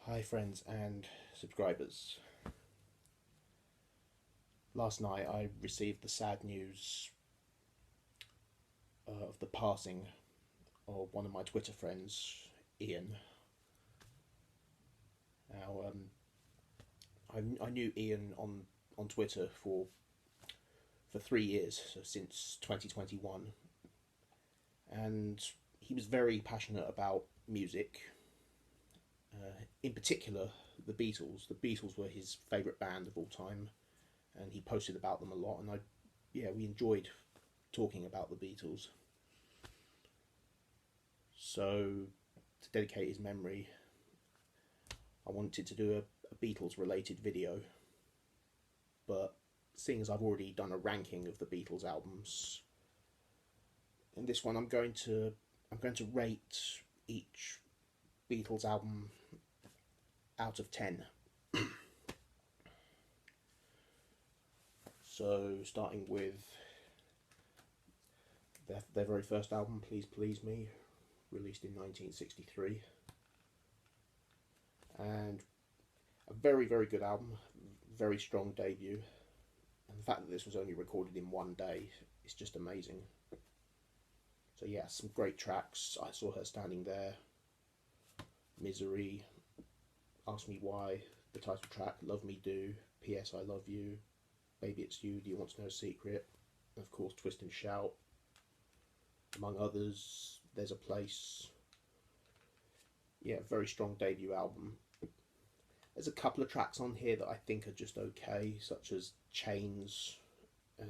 Hi friends and subscribers. Last night I received the sad news of the passing of one of my Twitter friends, Ian. Now, I knew Ian on Twitter for 3 years, so since 2021, and he was very passionate about music. In particular, the Beatles. The Beatles were his favourite band of all time, and he posted about them a lot. And we enjoyed talking about the Beatles. So, to dedicate his memory, I wanted to do a Beatles related video. But seeing as I've already done a ranking of the Beatles albums, in this one I'm going to rate each Beatles album out of 10. So starting with their very first album, Please Please Me, released in 1963, and a very, very good album, very strong debut, and the fact that this was only recorded in one day is just amazing. So yeah, some great tracks. I Saw Her Standing There, Misery, Ask Me Why, the title track, Love Me Do, P.S. I Love You, Baby It's You, Do You Want to Know a Secret, and of course Twist and Shout, among others. There's a Place. Yeah, very strong debut album. There's a couple of tracks on here that I think are just okay, such as Chains and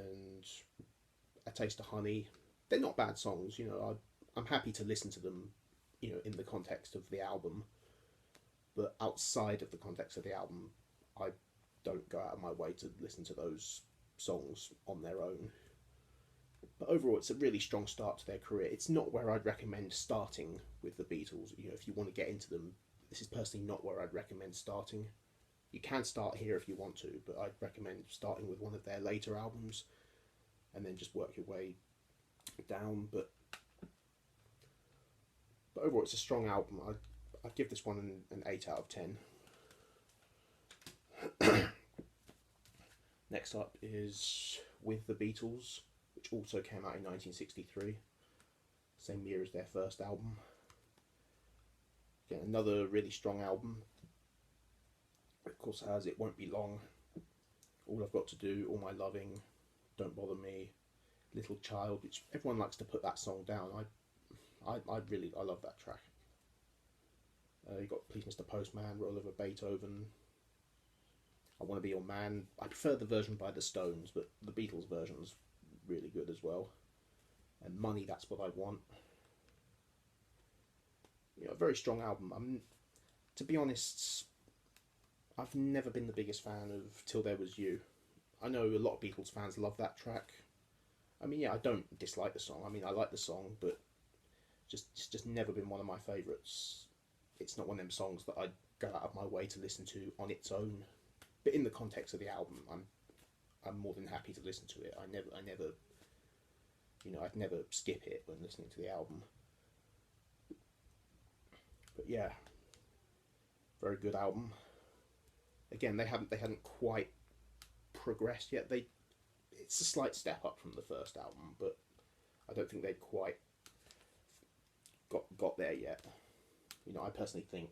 A Taste of Honey. They're not bad songs, I'm happy to listen to them, in the context of the album. But outside of the context of the album, I don't go out of my way to listen to those songs on their own. But overall, it's a really strong start to their career. It's not where I'd recommend starting with the Beatles. If you want to get into them, this is personally not where I'd recommend starting. You can start here if you want to, but I'd recommend starting with one of their later albums and then just work your way down. But overall, it's a strong album. I'd give this one an 8 out of 10. Next up is With the Beatles, which also came out in 1963, same year as their first album. Again, another really strong album. Of course, as It Won't Be Long, All I've Got to Do, All My Loving, Don't Bother Me, Little Child, which everyone likes to put that song down. I love that track. You got Please Mr. Postman, Roll Over Beethoven, I Want to Be Your Man. I prefer the version by the Stones, but the Beatles version's really good as well. And Money, That's What I Want. A very strong album. To be honest, I've never been the biggest fan of Till There Was You. I know a lot of Beatles fans love that track. I don't dislike the song. I like the song, but it's just never been one of my favourites. It's not one of them songs that I'd go out of my way to listen to on its own. But in the context of the album, I'm more than happy to listen to it. I'd never skip it when listening to the album. But yeah, very good album. Again, they hadn't quite progressed yet. It's a slight step up from the first album, but I don't think they'd quite got there yet. I personally think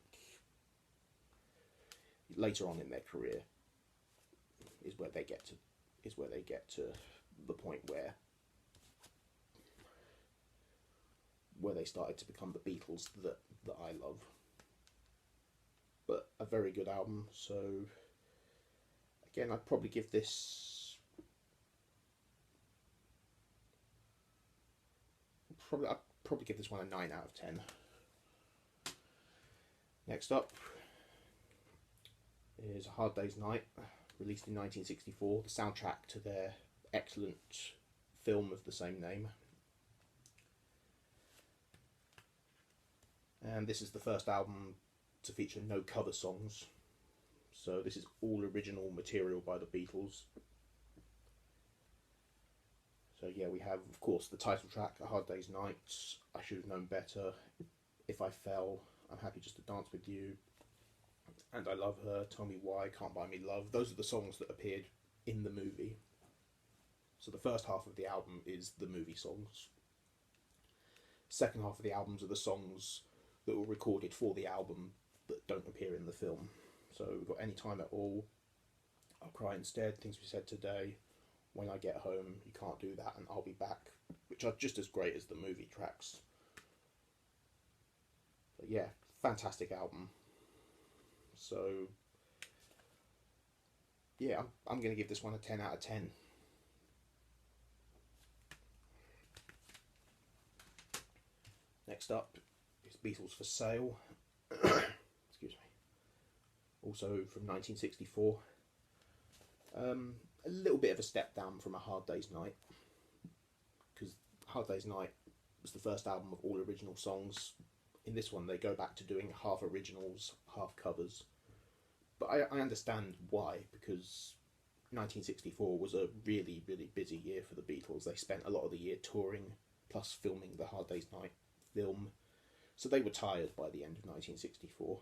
later on in their career is where they get to the point where they started to become the Beatles that I love. But a very good album. So again, I'd probably give this one a 9 out of 10. Next up is A Hard Day's Night, released in 1964, the soundtrack to their excellent film of the same name. And this is the first album to feature no cover songs, so this is all original material by the Beatles. So yeah, we have, of course, the title track, A Hard Day's Night, I Should Have Known Better, If I Fell, I'm Happy Just to Dance With You, And I Love Her, Tell Me Why, Can't Buy Me Love. Those are the songs that appeared in the movie. So the first half of the album is the movie songs. Second half of the albums are the songs that were recorded for the album that don't appear in the film. So we've got Any Time at All, I'll Cry Instead, Things We Said Today, When I Get Home, You Can't Do That, and I'll Be Back, which are just as great as the movie tracks. But yeah, fantastic album. So yeah, I'm going to give this one a 10 out of 10. Next up is Beatles for Sale. Excuse me. Also from 1964. A little bit of a step down from A Hard Day's Night, because Hard Day's Night was the first album of all original songs. In this one they go back to doing half originals, half covers. But I understand why, because 1964 was a really, really busy year for the Beatles. They spent a lot of the year touring, plus filming the Hard Day's Night film. So they were tired by the end of 1964.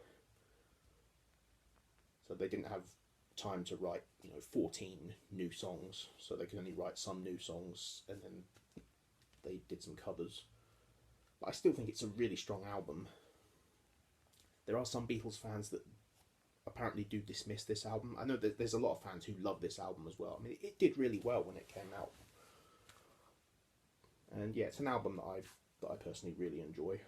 So they didn't have time to write, 14 new songs. So they could only write some new songs, and then they did some covers. But I still think it's a really strong album. There are some Beatles fans that apparently do dismiss this album. I know that there's a lot of fans who love this album as well. I mean, it did really well when it came out. And yeah, it's an album that I personally really enjoy.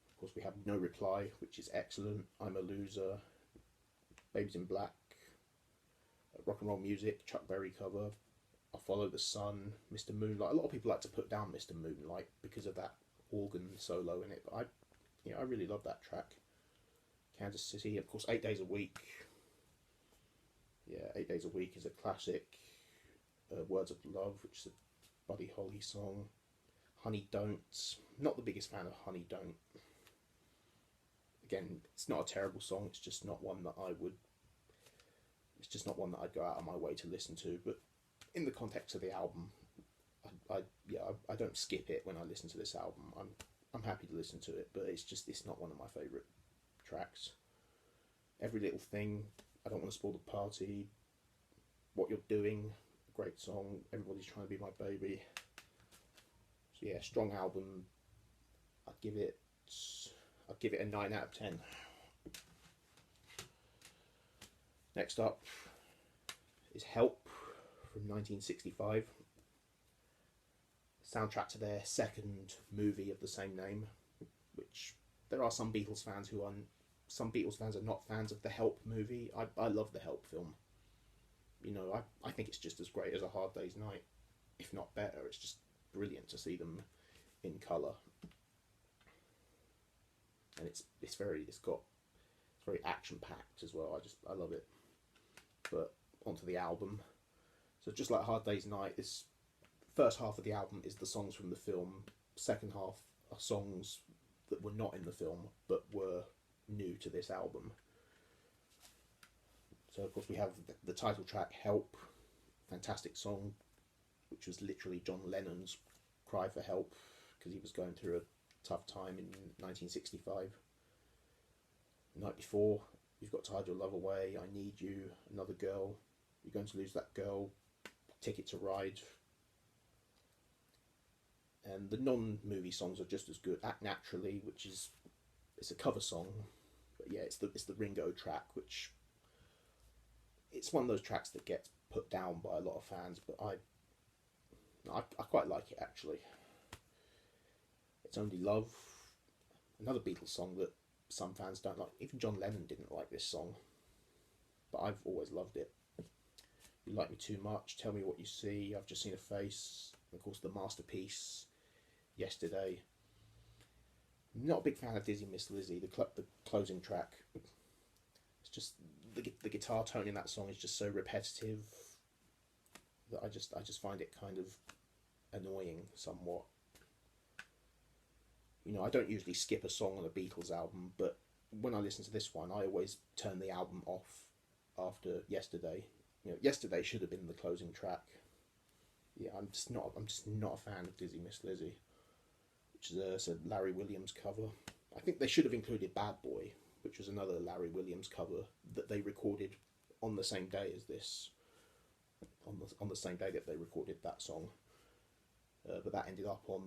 Of course, we have No Reply, which is excellent. I'm a Loser, Babies in Black, Rock and Roll Music, Chuck Berry cover, I Follow the Sun, Mr. Moonlight. A lot of people like to put down Mr. Moonlight because of that organ solo in it, but I really love that track. Kansas City, of course, 8 Days a Week. Yeah, 8 Days a Week is a classic. Words of Love, which is a Buddy Holly song. Honey Don't. Not the biggest fan of Honey Don't. Again, it's not a terrible song. It's just not one that It's just not one that I'd go out of my way to listen to. But in the context of the album, I don't skip it when I listen to this album. I'm happy to listen to it, but it's not one of my favourite tracks. Every Little Thing, I Don't Want to Spoil the Party, What You're Doing, great song. Everybody's Trying to Be My Baby. So yeah, strong album. I'd give it a 9 out of 10. Next up is Help from 1965. Soundtrack to their second movie of the same name, which there are some Beatles fans are not fans of the Help movie. I love the Help film. I think it's just as great as A Hard Day's Night, if not better. It's just brilliant to see them in colour, and it's very action packed as well. I love it. But onto the album. So just like Hard Day's Night, this first half of the album is the songs from the film. Second half are songs that were not in the film but were new to this album. So of course we have the title track, Help, fantastic song, which was literally John Lennon's cry for help because he was going through a tough time in 1965. Night Before, You've Got to Hide Your Love Away, I Need You, Another Girl, You're Going to Lose That Girl, Ticket to Ride. And the non-movie songs are just as good. Act Naturally, which it's a cover song, but yeah, it's the Ringo track, which it's one of those tracks that gets put down by a lot of fans, but I quite like it actually. It's Only Love, another Beatles song that some fans don't like. Even John Lennon didn't like this song, but I've always loved it. You Like Me Too Much, Tell Me What You See, I've Just Seen a Face, and of course the masterpiece, Yesterday. I'm not a big fan of Dizzy Miss Lizzy, the closing track. It's just the guitar tone in that song is just so repetitive that I just find it kind of annoying somewhat. I don't usually skip a song on a Beatles album, but when I listen to this one, I always turn the album off after Yesterday. Yesterday should have been the closing track. Yeah, I'm just not a fan of Dizzy Miss Lizzy, which is a Larry Williams cover. I think they should have included Bad Boy, which was another Larry Williams cover that they recorded on the same day as this, on the same day that they recorded that song. But that ended up on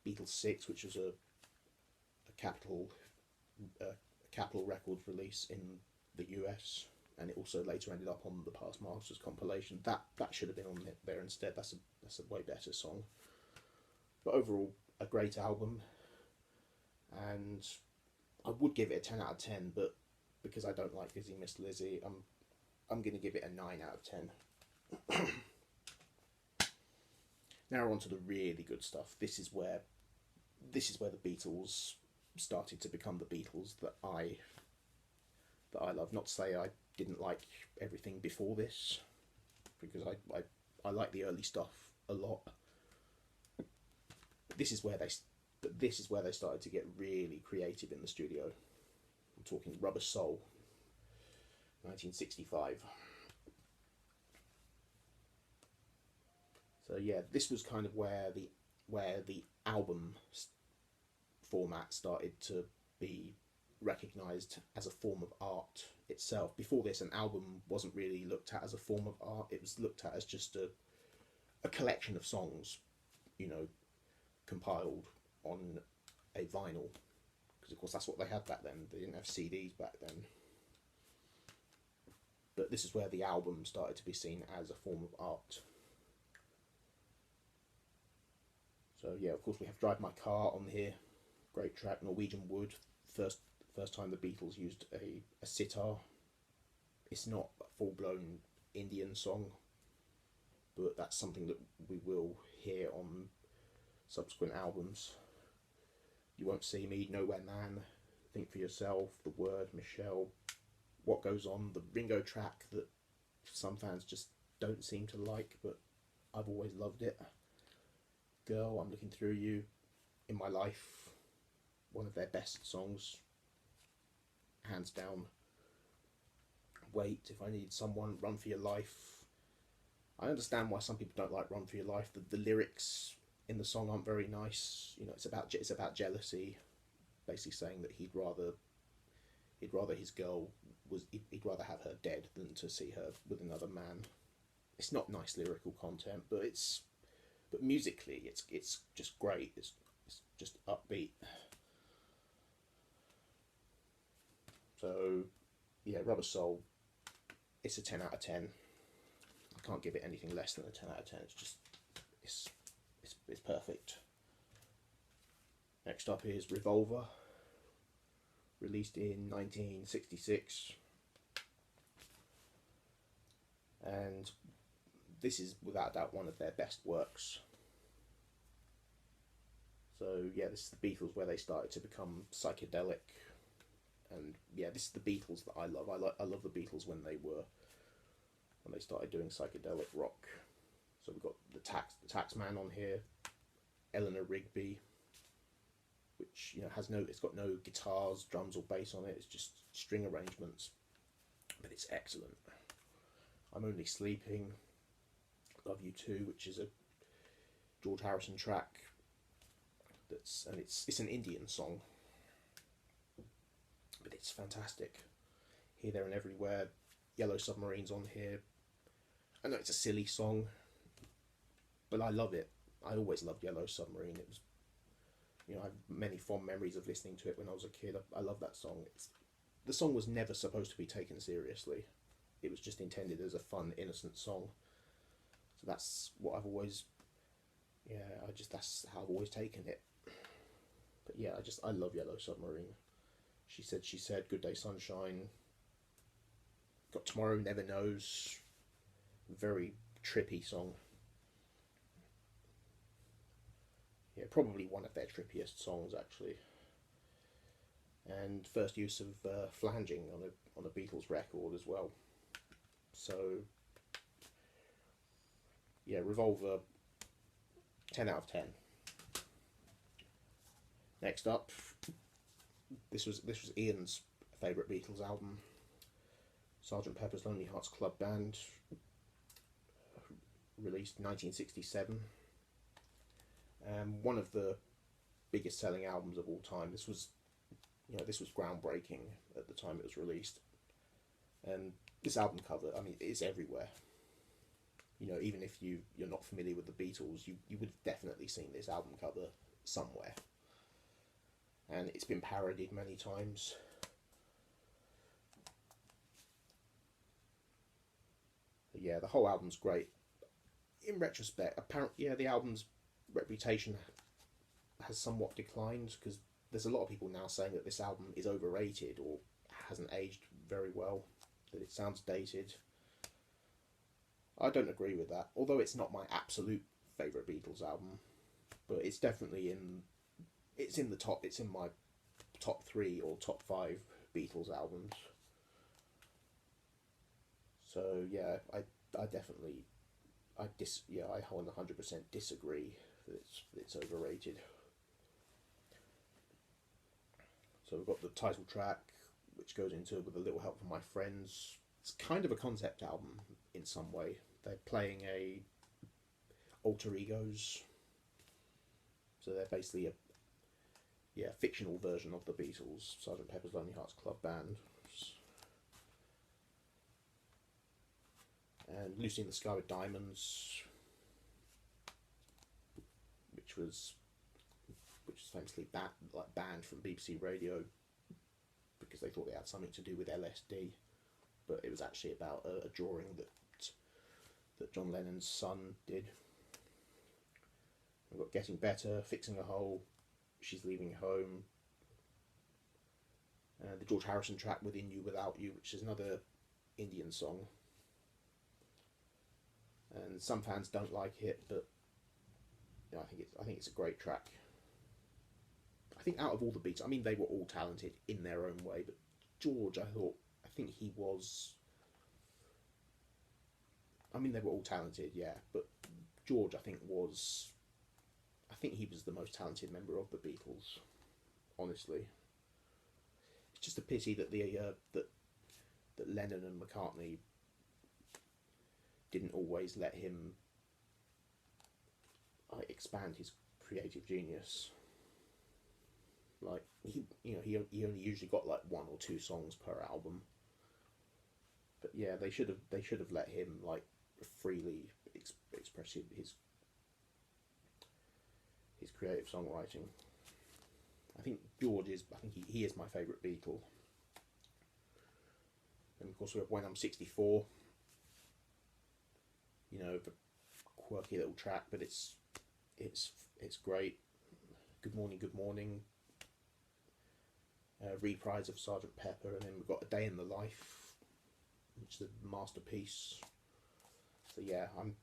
Beatles 6, which was a Capitol Records release in the US, and it also later ended up on the Past Masters compilation. That should have been on there instead. That's a way better song. But overall, a great album, and I would give it a 10 out of 10, but because I don't like Lizzie Miss Lizzie, I'm going to give it a 9 out of 10. Now on to the really good stuff. This is where the Beatles started to become the Beatles that I love. Not to say I didn't like everything before this, because I like the early stuff a lot. This is where they started to get really creative in the studio. I'm talking Rubber Soul, 1965. So yeah, this was kind of where the album format started to be recognised as a form of art itself. Before this, an album wasn't really looked at as a form of art. It was looked at as just a collection of songs, compiled on a vinyl, because of course that's what they had back then. They didn't have CDs back then. But this is where the album started to be seen as a form of art. So yeah, of course we have Drive My Car on here, great track. Norwegian Wood, first time the Beatles used a sitar. It's not a full-blown Indian song, but that's something that we will hear on subsequent albums. You Won't See Me, Nowhere Man, Think for Yourself, The Word, Michelle, What Goes On, the Ringo track that some fans just don't seem to like, but I've always loved it. Girl, I'm Looking Through You, In My Life, one of their best songs, hands down. Wait, If I Needed Someone, Run for Your Life. I understand why some people don't like Run for Your Life. The lyrics in the song aren't very nice. It's about jealousy, basically saying that he'd rather have her dead than to see her with another man. It's not nice lyrical content, but musically it's just great. It's just upbeat. So yeah, Rubber Soul, it's a 10 out of 10. I can't give it anything less than a 10 out of 10. It's perfect. Next up is Revolver, released in 1966, and this is without doubt one of their best works. So yeah, this is the Beatles where they started to become psychedelic, and yeah, this is the Beatles that I love. I love the Beatles when they started doing psychedelic rock. So we've got the Taxman on here, Eleanor Rigby, which it's got no guitars, drums or bass on it. It's just string arrangements, but it's excellent. I'm Only Sleeping, Love You Too, which is a George Harrison track. It's an Indian song, but it's fantastic. Here, There and Everywhere, Yellow Submarine's on here. I know it's a silly song, but I love it. I always loved Yellow Submarine. It was, I have many fond memories of listening to it when I was a kid. I love that song. The song was never supposed to be taken seriously. It was just intended as a fun, innocent song. So that's what I've always, that's how I've always taken it. But yeah, I love Yellow Submarine. She Said, Good Day Sunshine. Got Tomorrow Never Knows. Very trippy song. Yeah, probably one of their trippiest songs actually. And first use of flanging on a Beatles record as well. So yeah, Revolver, 10 out of 10. Next up, this was Ian's favourite Beatles album, Sgt. Pepper's Lonely Hearts Club Band, released 1967. One of the biggest selling albums of all time. This was You know, this was groundbreaking at the time it was released. And this album cover, I mean, it's everywhere. You know, even if you're not familiar with the Beatles, you would have definitely seen this album cover somewhere. And it's been parodied many times. But yeah, the whole album's great. In retrospect, apparently, yeah, the album's reputation has somewhat declined because there's a lot of people now saying that this album is overrated or hasn't aged very well, that it sounds dated. I don't agree with that, although it's not my absolute favourite Beatles album, but it's definitely it's in the top, it's in my top 3 or top 5 Beatles albums. So yeah, I definitely, I 100% disagree that it's overrated. So we've got the title track, which goes into With a Little Help from My Friends. It's kind of a concept album in some way. They're playing a alter egos, so they're basically a fictional version of the Beatles, Sgt. Pepper's Lonely Hearts Club Band. And Lucy in the Sky with Diamonds, which was famously banned from BBC Radio because they thought they had something to do with LSD, but it was actually about a drawing that John Lennon's son did. We've got Getting Better, Fixing a Hole, She's Leaving Home, the George Harrison track Within You Without You, which is another Indian song. And some fans don't like it, but you know, I think it's a great track. I think out of all the Beatles, I mean, they were all talented in their own way, but George, I think he was. I mean, they were all talented, yeah, but George, I think he was the most talented member of the Beatles. Honestly, it's just a pity that that Lennon and McCartney didn't always let him expand his creative genius. Like he only usually got like 1 or 2 songs per album. But yeah, they should have let him like freely express his creative songwriting. I think he is my favourite Beatle. And of course we have When I'm 64. You know, the quirky little track, but it's great. Good Morning, Good Morning. Reprise of Sgt. Pepper, and then we've got A Day in the Life, which is a masterpiece. So yeah, I'm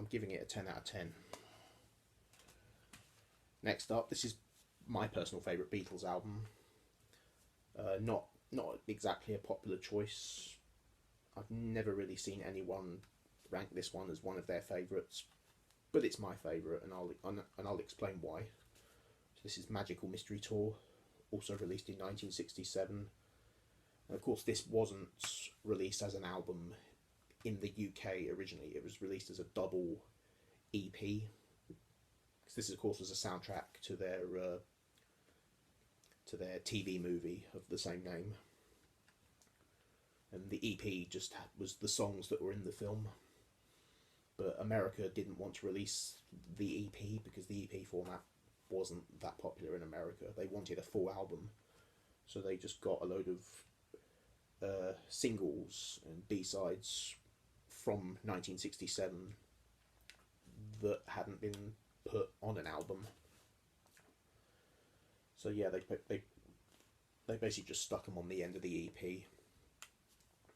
giving it a 10 out of 10. Next up, this is my personal favourite Beatles album. Not exactly a popular choice. I've never really seen anyone rank this one as one of their favourites, but it's my favourite, and I'll explain why. So this is Magical Mystery Tour, also released in 1967. And of course, this wasn't released as an album in the UK originally. It was released as a double EP. Because this, of course, was a soundtrack to their TV movie of the same name. And the EP just was the songs that were in the film. But America didn't want to release the EP because the EP format wasn't that popular in America. They wanted a full album, so they just got a load of singles and B-sides from 1967 that hadn't been put on an album. So yeah, they basically just stuck them on the end of the EP,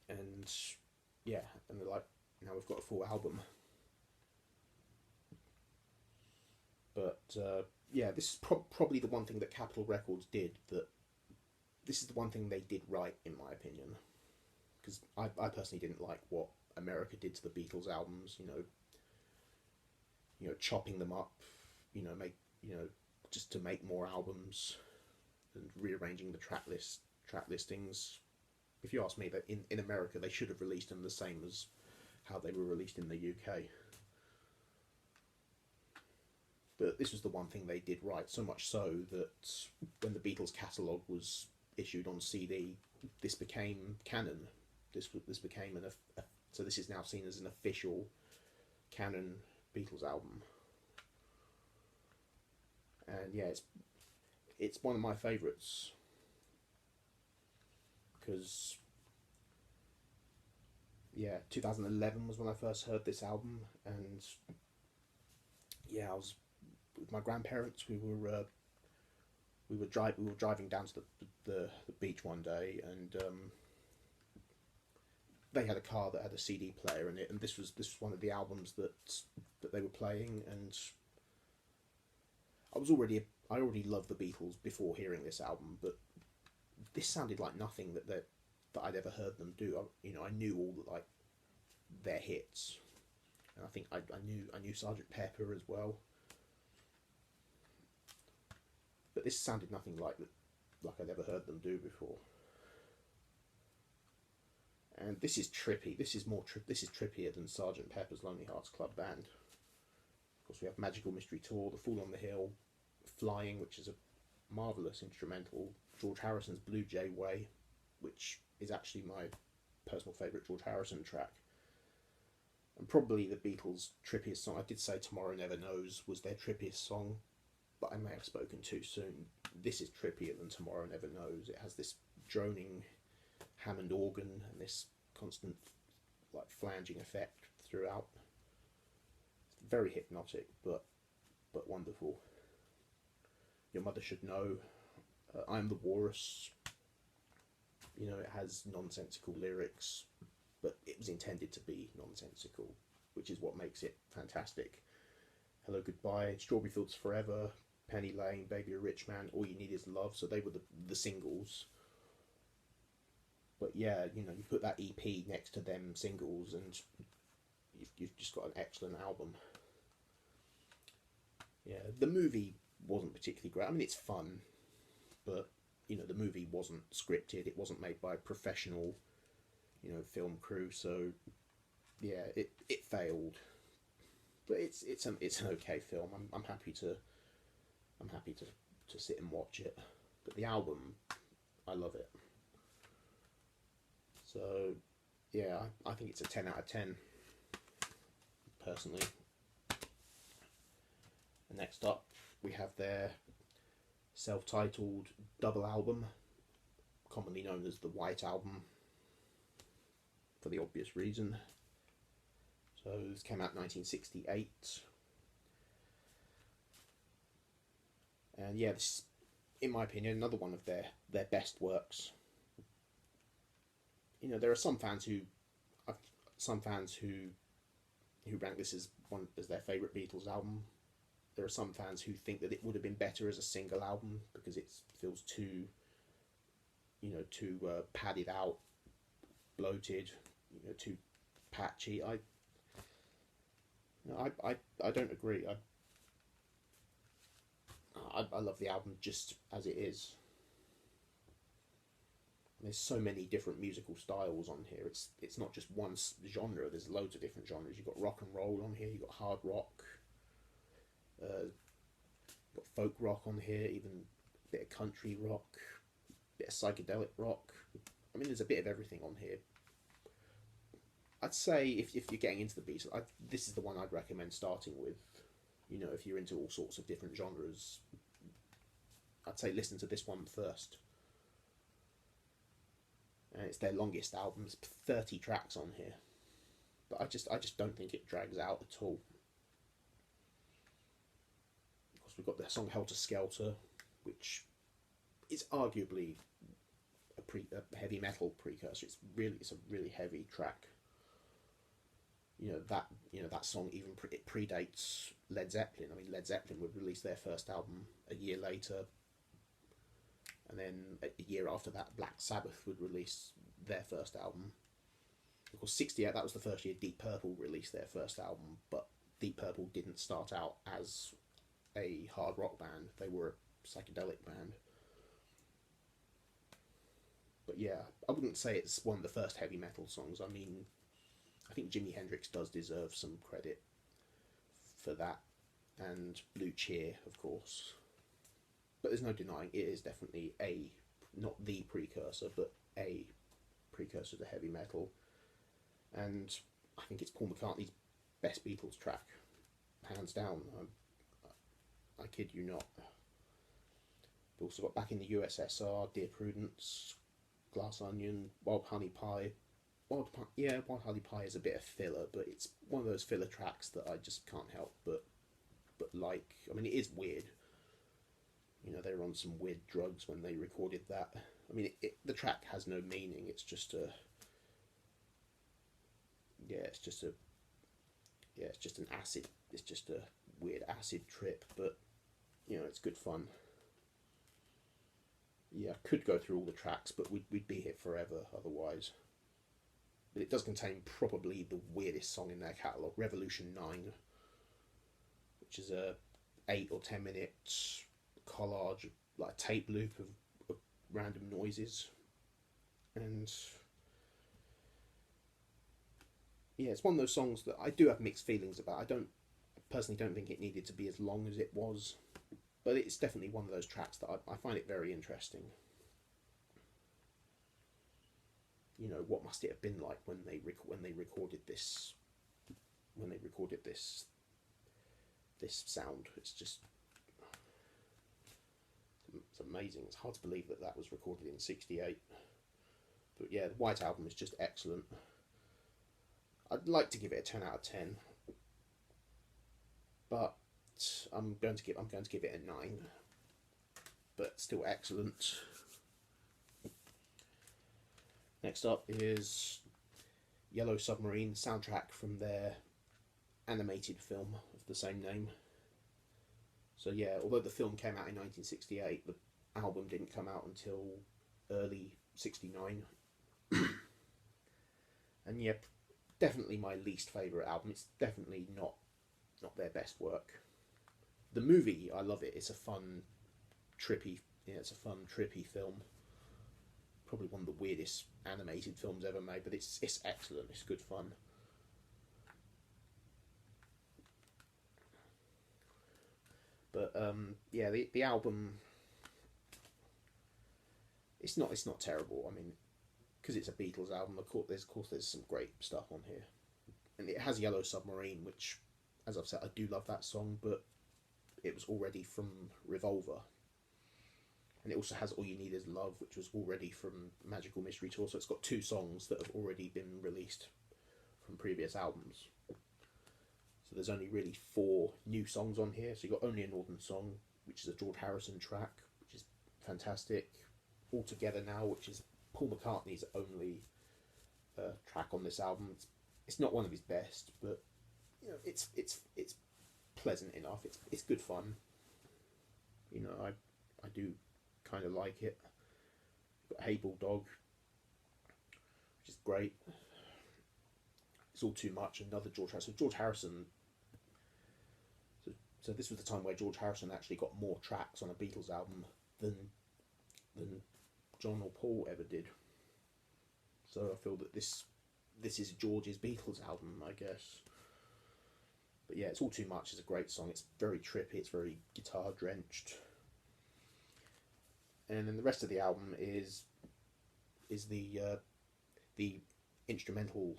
and yeah, and they're like, now we've got a full album. But yeah, this is probably the one thing that Capitol Records did that. This is the one thing they did right, in my opinion, because I personally didn't like what America did to the Beatles albums. You know, chopping them up, just to make more albums and rearranging the track listings. If you ask me, that in America they should have released them the same as how they were released in the UK. But this was the one thing they did right, so much so that when the Beatles catalogue was issued on CD, this became canon. This became so this is now seen as an official canon Beatles album. And yeah, it's one of my favourites because yeah, 2011 was when I first heard this album, and yeah, I was with my grandparents. We were driving down to the beach one day, and they had a car that had a CD player in it, and this was one of the albums that they were playing, and I already loved the Beatles before hearing this album, but this sounded like nothing that I'd ever heard them do. I knew all like their hits, and I think I knew Sergeant Pepper as well, but this sounded nothing like I'd ever heard them do before. And this is trippy. This is trippier than Sergeant Pepper's Lonely Hearts Club Band. Of course, we have Magical Mystery Tour, The Fool on the Hill, Flying, which is a marvellous instrumental, George Harrison's Blue Jay Way, which is actually my personal favourite George Harrison track, and probably the Beatles' trippiest song. I did say Tomorrow Never Knows was their trippiest song, but I may have spoken too soon. This is trippier than Tomorrow Never Knows. It has this droning Hammond organ and this constant like flanging effect throughout. It's very hypnotic, but wonderful. Your Mother Should Know, I'm the Walrus. It has nonsensical lyrics, but it was intended to be nonsensical, which is what makes it fantastic. Hello Goodbye, Strawberry Fields Forever, Penny Lane, Baby a Rich Man, All You Need Is Love. So they were the singles. But yeah, you put that EP next to them singles, and you've just got an excellent album. Yeah, the movie wasn't particularly great. I mean, it's fun, but the movie wasn't scripted. It wasn't made by a professional, film crew. So yeah, it failed. But it's an okay film. I'm happy to sit and watch it. But the album, I love it. So yeah, I think it's a 10 out of 10 personally. And next up, we have their self-titled double album, commonly known as the White Album, for the obvious reason. So this came out in 1968. And yeah, this, in my opinion, another one of their best works. There are some fans who rank this as their favourite Beatles album. There are some fans who think that it would have been better as a single album because it feels too padded out, bloated, too patchy. I don't agree. I love the album just as it is. There's so many different musical styles on here. It's not just one genre. There's loads of different genres. You've got rock and roll on here. You've got hard rock. Got folk rock on here. Even a bit of country rock. A bit of psychedelic rock. I mean, there's a bit of everything on here. I'd say if you're getting into the Beatles, this is the one I'd recommend starting with. If you're into all sorts of different genres, I'd say listen to this one first. And it's their longest album. It's 30 tracks on here, but I just don't think it drags out at all. Of course, we've got the song Helter Skelter, which is arguably a heavy metal precursor. It's a really heavy track. That song even it predates Led Zeppelin. I mean, Led Zeppelin would release their first album a year later, and then a year after that, Black Sabbath would release their first album. Of course, 68, that was the first year Deep Purple released their first album, but Deep Purple didn't start out as a hard rock band. They were a psychedelic band. But yeah, I wouldn't say it's one of the first heavy metal songs. I mean, I think Jimi Hendrix does deserve some credit for that, and Blue Cheer, of course. But there's no denying it is definitely a not the precursor, but a precursor to heavy metal. And I think it's Paul McCartney's best Beatles track, hands down. I kid you not. We've also got Back in the USSR, Dear Prudence, Glass Onion, Wild Honey Pie. Wild Honey Pie is a bit of filler, but it's one of those filler tracks that I just can't help but like. I mean, it is weird. You know, they were on some weird drugs when they recorded that. I mean, the track has no meaning. It's just an acid. It's just a weird acid trip, but you know, it's good fun. Yeah, I could go through all the tracks, but we'd be here forever otherwise. But it does contain probably the weirdest song in their catalogue, Revolution 9, which is a 8 or 10 minute collage, like a tape loop of random noises. And yeah, it's one of those songs that I do have mixed feelings about. I personally don't think it needed to be as long as it was, but it's definitely one of those tracks that I find it very interesting. You know, what must it have been like when they recorded this sound? It's amazing. It's hard to believe that was recorded in '68. But yeah, the White Album is just excellent. I'd like to give it a 10 out of 10, but I'm going to give it a 9. But still excellent. Next up is Yellow Submarine, soundtrack from their animated film of the same name. So yeah, although the film came out in 1968, the album didn't come out until early '69. And yeah, definitely my least favourite album. It's definitely not their best work. The movie, I love it. It's a fun, trippy film. Probably one of the weirdest animated films ever made, but it's excellent. It's good fun. But yeah, the album, it's not terrible. I mean, because it's a Beatles album, of course there's some great stuff on here, and it has Yellow Submarine, which, as I've said, I do love that song, but it was already from Revolver. And it also has All You Need Is Love, which was already from Magical Mystery Tour. So it's got 2 songs that have already been released from previous albums. So there's only really 4 new songs on here. So you've got Only a Northern Song, which is a George Harrison track, which is fantastic. All Together Now, which is Paul McCartney's only track on this album. It's not one of his best, but you know, it's pleasant enough. It's good fun. You know, I do kind of like it. You've got Hey Bulldog, which is great. It's All Too Much, another George Harrison. George Harrison. So this was the time where George Harrison actually got more tracks on a Beatles album than John or Paul ever did. So I feel that this is George's Beatles album, I guess. But yeah, It's All Too Much is a great song. It's very trippy. It's very guitar drenched. And then the rest of the album is the instrumental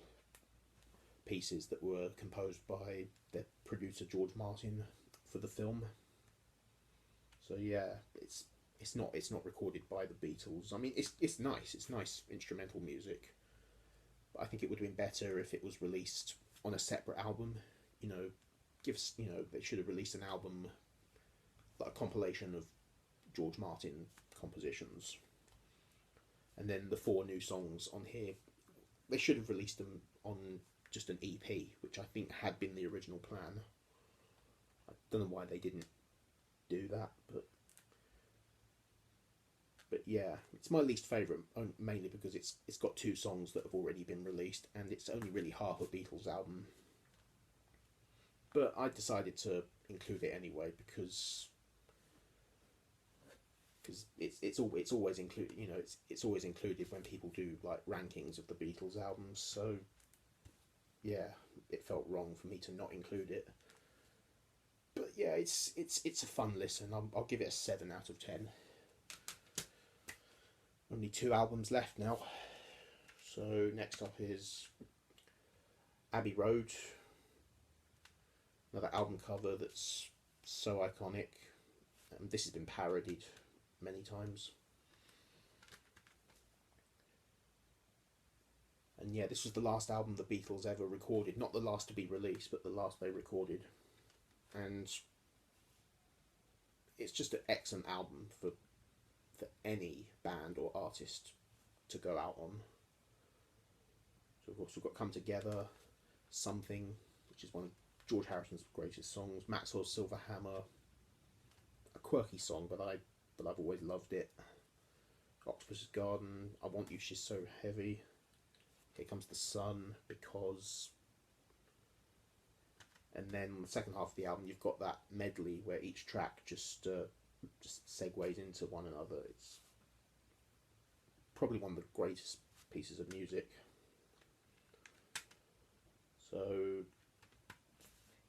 pieces that were composed by their producer George Martin for the film. So yeah, it's not recorded by the Beatles. I mean, it's nice instrumental music. But I think it would have been better if it was released on a separate album. You know, they should have released an album, like a compilation of George Martin compositions, and then the 4 new songs on here, they should have released them on just an EP, which I think had been the original plan. I don't know why they didn't do that, but yeah, it's my least favourite, mainly because it's got 2 songs that have already been released, and it's only really half a Beatles album. But I decided to include it anyway because it's always included. You know, it's always included when people do like rankings of the Beatles albums. So yeah, it felt wrong for me to not include it. But yeah, it's a fun listen. I'll give it a 7 out of 10. Only 2 albums left now. So next up is Abbey Road, another album cover that's so iconic. This has been parodied many times. And yeah, this was the last album the Beatles ever recorded. Not the last to be released, but the last they recorded. And it's just an excellent album for any band or artist to go out on. So of course we've got Come Together, Something, which is one of George Harrison's greatest songs, Maxwell's Silver Hammer, a quirky song, but I've always loved it. Octopus's Garden, I Want You, She's So Heavy, Here Comes the Sun, Because. And then the second half of the album, you've got that medley where each track just segues into one another. It's probably one of the greatest pieces of music. So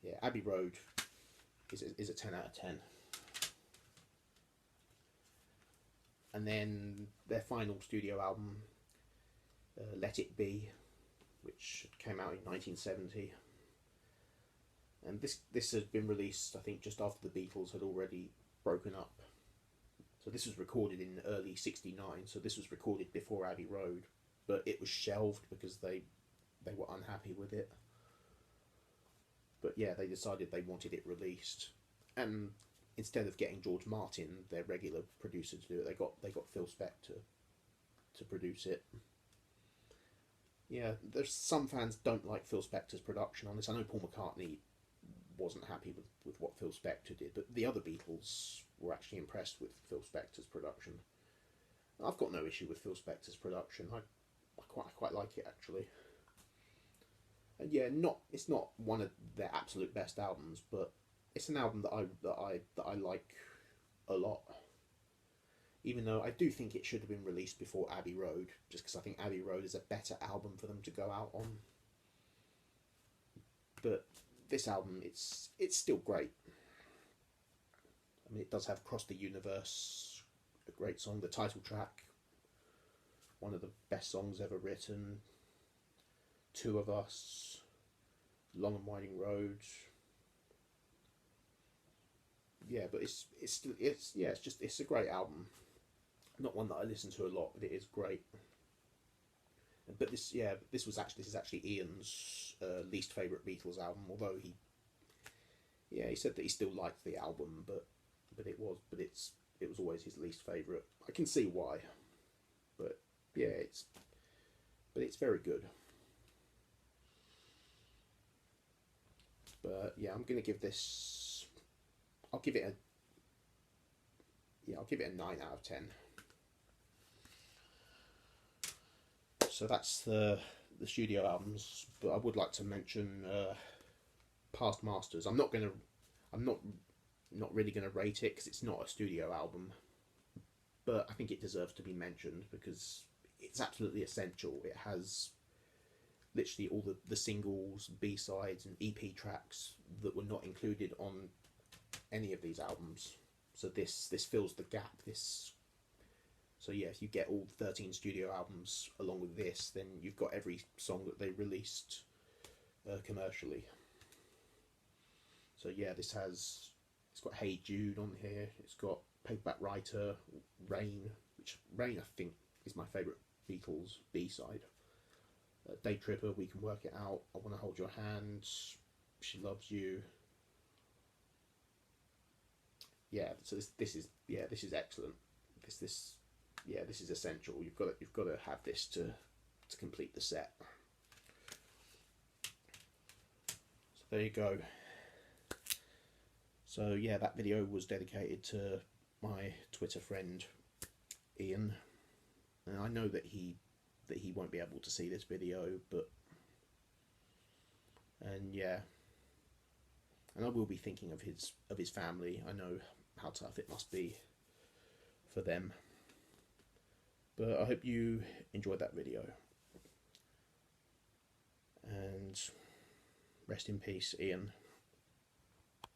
yeah, Abbey Road is a 10 out of 10. And then their final studio album, Let It Be, which came out in 1970. And this had been released, I think, just after the Beatles had already broken up. So this was recorded in early '69. So this was recorded before Abbey Road, but it was shelved because they were unhappy with it. But yeah, they decided they wanted it released, and instead of getting George Martin, their regular producer, to do it, they got Phil Spector to produce it. Yeah, there's some fans don't like Phil Spector's production on this. I know Paul McCartney wasn't happy with what Phil Spector did, but the other Beatles were actually impressed with Phil Spector's production. I've got no issue with Phil Spector's production. I quite like it, actually. And yeah, it's not one of their absolute best albums, but it's an album that I like a lot. Even though I do think it should have been released before Abbey Road, just because I think Abbey Road is a better album for them to go out on. But this album, it's still great. I mean, it does have Cross the Universe, a great song, the title track, one of the best songs ever written, Two of Us, Long and Winding Road. Yeah, but it's a great album. Not one that I listen to a lot, but it is great. But this is actually Ian's least favourite Beatles album. Although he said that he still liked the album, but it was always his least favourite. I can see why, but yeah, it's very good. But yeah, I'm gonna give this. I'll give it a 9 out of 10. So that's the studio albums, but I would like to mention Past Masters. I'm not really gonna rate it because it's not a studio album, but I think it deserves to be mentioned because it's absolutely essential. It has literally all the singles, B-sides, and EP tracks that were not included on any of these albums. So this fills the gap. So yeah, if you get all 13 studio albums along with this, then you've got every song that they released commercially. So yeah, it's got Hey Jude on here. It's got Paperback Writer, Rain, which Rain I think is my favourite Beatles B-side. Day Tripper, We Can Work It Out, I Want to Hold Your Hand, She Loves You. Yeah, so this is excellent. This is essential. You've got to have this to complete the set. So there you go. So yeah, that video was dedicated to my Twitter friend Ian, and I know that he won't be able to see this video, and I will be thinking of his family. I know how tough it must be for them. But I hope you enjoyed that video. And rest in peace, Ian.